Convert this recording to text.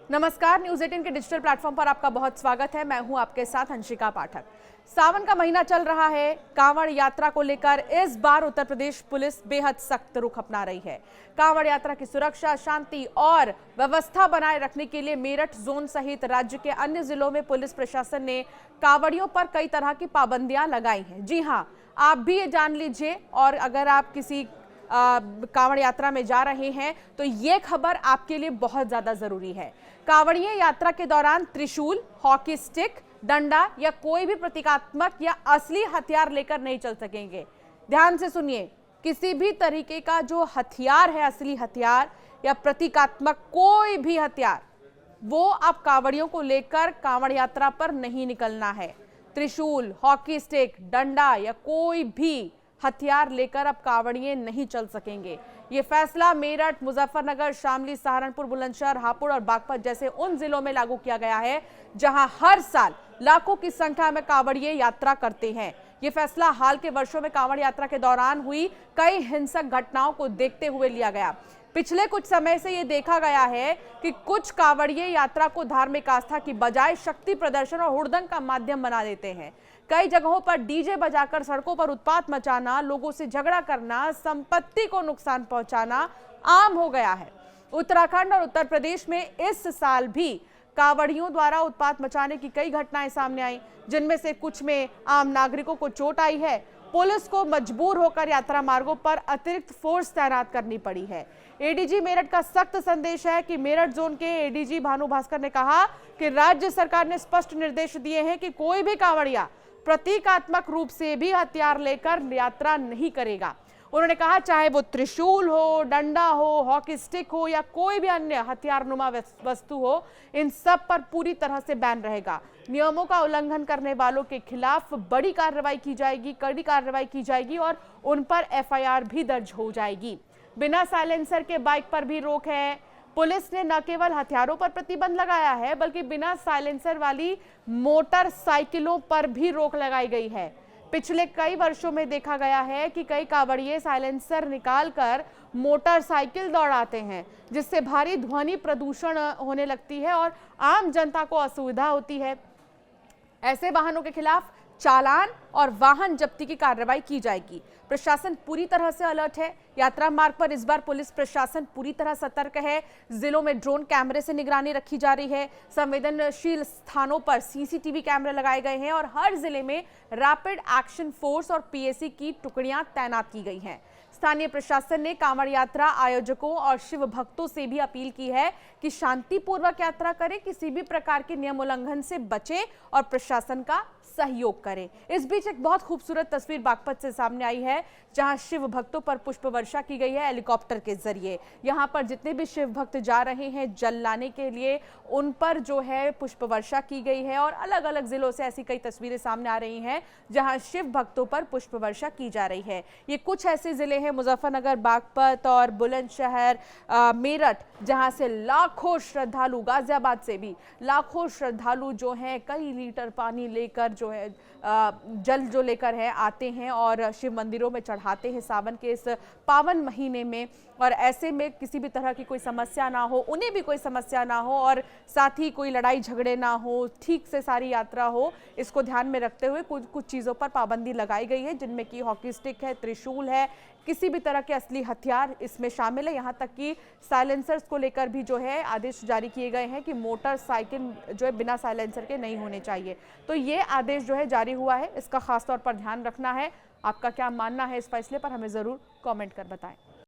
नमस्कार, न्यूज 18 के digital platform पर आपका बहुत स्वागत है। मैं हूं आपके साथ अंशिका पाठक। सावन का महीना चल रहा है। कांवड़ यात्रा को लेकर इस बार उत्तर प्रदेश पुलिस बेहद सख्त रुख अपना रही है। कांवड़ यात्रा की सुरक्षा, शांति और व्यवस्था बनाए रखने के लिए मेरठ जोन सहित राज्य के अन्य जिलों में पुलिस प्रशासन ने कांवड़ियों पर कई तरह की पाबंदियां लगाई हैं। जी हां, आप भी ये जान लीजिए। और अगर आप किसी कांवड़ यात्रा में जा रहे हैं तो ये खबर आपके लिए बहुत ज्यादा जरूरी है। कांवड़िये यात्रा के दौरान त्रिशूल, हॉकी स्टिक, डंडा या कोई भी प्रतीकात्मक या असली हथियार लेकर नहीं चल सकेंगे। ध्यान से सुनिए, किसी भी तरीके का जो हथियार है, असली हथियार या प्रतीकात्मक कोई भी हथियार, वो आप कांवड़ियों को लेकर कांवड़ यात्रा पर नहीं निकलना है। त्रिशूल, हॉकी स्टिक, डंडा या कोई भी हथियार लेकर अब कांवड़िये नहीं चल सकेंगे। ये फैसला मेरठ, मुजफ्फरनगर, शामली, सहारनपुर, बुलंदशहर, हापुड़ और बागपत जैसे उन जिलों में लागू किया गया है जहां हर साल लाखों की संख्या में कांवड़िये यात्रा करते हैं। ये फैसला हाल के वर्षों में कांवड़ यात्रा के दौरान हुई कई हिंसक घटनाओं को देखते हुए लिया गया। पिछले कुछ समय से ये देखा गया है कि कुछ कांवड़िये यात्रा को धार्मिक आस्था की बजाय शक्ति प्रदर्शन और हुड़दंग का माध्यम बना देते हैं। कई जगहों पर डीजे बजाकर सड़कों पर उत्पात मचाना, लोगों से झगड़ा करना, संपत्ति को नुकसान पहुंचाना आम हो गया है। उत्तराखंड और उत्तर प्रदेश में इस साल भी कांवड़ियों द्वारा उत्पात मचाने की कई घटनाएं सामने आई, जिनमें से कुछ में आम नागरिकों को चोट आई है। पुलिस को मजबूर होकर यात्रा मार्गों पर अतिरिक्त फोर्स तैनात करनी पड़ी है। एडीजी मेरठ का सख्त संदेश है कि मेरठ जोन के एडीजी भानु भास्कर ने कहा कि राज्य सरकार ने स्पष्ट निर्देश दिए हैं कि कोई भी कांवड़िया प्रतीकात्मक रूप से भी हथियार लेकर यात्रा नहीं करेगा। उन्होंने कहा, चाहे वो त्रिशूल हो, डंडा हो, हॉकी स्टिक हो या कोई भी अन्य हथियारनुमा वस्तु हो, इन सब पर पूरी तरह से बैन रहेगा। नियमों का उल्लंघन करने वालों के खिलाफ बड़ी कार्रवाई की जाएगी, कड़ी कार्रवाई की जाएगी और उन पर एफआईआर भी दर्ज हो जाएगी। बिना साइलेंसर के बाइक पर भी रोक है। पुलिस ने न केवल हथियारों पर प्रतिबंध लगाया है, बल्कि बिना साइलेंसर वाली मोटरसाइकिलों पर भी रोक लगाई गई है। पिछले कई वर्षों में देखा गया है कि कई कांवड़िये साइलेंसर निकालकर मोटरसाइकिल दौड़ाते हैं, जिससे भारी ध्वनि प्रदूषण होने लगती है और आम जनता को असुविधा होती है। ऐसे वाहनों के खिलाफ चालान और वाहन जब्ती की कार्रवाई की जाएगी। प्रशासन पूरी तरह से अलर्ट है। यात्रा मार्ग पर इस बार पुलिस प्रशासन पूरी तरह सतर्क है। जिलों में ड्रोन कैमरे से निगरानी रखी जा रही है। संवेदनशील स्थानों पर सीसीटीवी कैमरे लगाए गए हैं और हर जिले में रैपिड एक्शन फोर्स और पीएसी की टुकड़ियां तैनात की गई हैं। स्थानीय प्रशासन ने कांवड़ यात्रा आयोजकों और शिव भक्तों से भी अपील की है कि शांतिपूर्वक यात्रा करें, किसी भी प्रकार के नियम उल्लंघन से बचें और प्रशासन का सहयोग करें। इस बीच एक बहुत खूबसूरत तस्वीर बागपत से सामने आई है, जहां शिव भक्तों पर पुष्प वर्षा की गई है हेलीकॉप्टर के जरिए। यहां पर जितने भी शिव भक्त जा रहे हैं जल लाने के लिए, उन पर जो है पुष्प वर्षा की गई है और अलग अलग जिलों से ऐसी कई तस्वीरें सामने आ रही हैं जहां शिव भक्तों पर पुष्प वर्षा की जा रही है। ये कुछ ऐसे जिले हैं, मुजफ्फरनगर, बागपत और बुलंदशहर, मेरठ, जहां से लाखों श्रद्धालु, गाजियाबाद से भी लाखों श्रद्धालु जो हैं कई लीटर पानी लेकर जो है जल जो लेकर है आते हैं और शिव मंदिरों में चढ़ाते हैं सावन के इस पावन महीने में। और ऐसे में किसी भी तरह की कोई समस्या ना हो, उन्हें भी कोई समस्या ना हो और साथ ही कोई लड़ाई झगड़े ना हो, ठीक से सारी यात्रा हो, इसको ध्यान में रखते हुए कुछ चीज़ों पर पाबंदी लगाई गई है, जिनमें कि हॉकी स्टिक है, त्रिशूल है, किसी भी तरह के असली हथियार इसमें शामिल है। यहाँ तक कि साइलेंसर्स को लेकर भी जो है आदेश जारी किए गए हैं कि मोटरसाइकिल जो है बिना साइलेंसर के नहीं होने चाहिए। तो ये आदेश जो है जारी हुआ है, इसका खास तौर पर ध्यान रखना है। आपका क्या मानना है इस फैसले पर, हमें ज़रूर कमेंट कर बताएं।